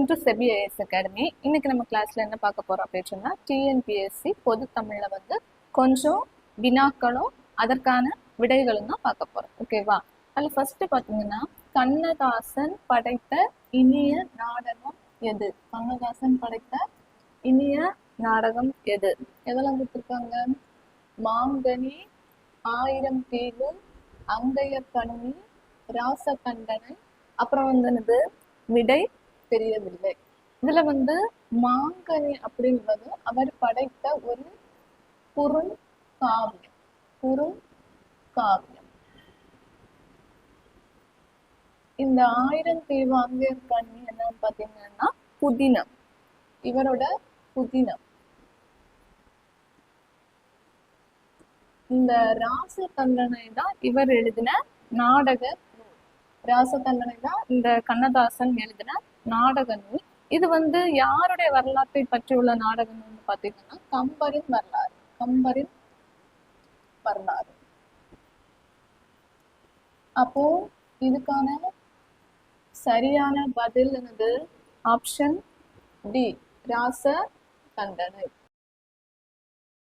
Welcome to SEBI IS academy. இன்னைக்கு நம்ம கிளாஸ்ல என்ன பார்க்க போறோம் அப்படின்னு சொன்னா டிஎன்பிஎஸ்சி பொது தமிழ்ல வந்து கொஞ்சம் வினாக்களும் அதற்கான விடைகளும் தான் பார்க்க போறோம். ஓகேவா? அதில் ஃபர்ஸ்ட் பார்த்தீங்கன்னா, கண்ணதாசன் படைத்த இனிய நாடகம் எது? கண்ணதாசன் படைத்த இனிய நாடகம் எது? எதெல்லாம் கொடுத்துருக்காங்க? மாங்கனி, ஆயிரம் தீவு, அங்கையர் கண்ணி, ராசகண்டனை, அப்புறம் வந்து விடை தெரியவில்லை. இதுல வந்து மாங்கனி அப்படின்றது அவர் படைத்த ஒரு குறுங்காவியம். இந்த ஆயிரம் தீவு அங்கையர் கண்ணி என்னன்னு பாத்தீங்கன்னா புதினம், இவரோட புதினம். இந்த ராசகண்டனை தான் இவர் எழுதின நாடக நூல். ராசகண்டனை தான் இந்த கண்ணதாசன் எழுதின நாடக நூல். இது வந்து யாருடைய வரலாற்றை பற்றியுள்ள நாடக நூல்னு பாத்தீங்கன்னா கம்பரின் வரலாறு. அப்போ இதுக்கான சரியான பதில் என்னது? Option D, ராசகண்டனை.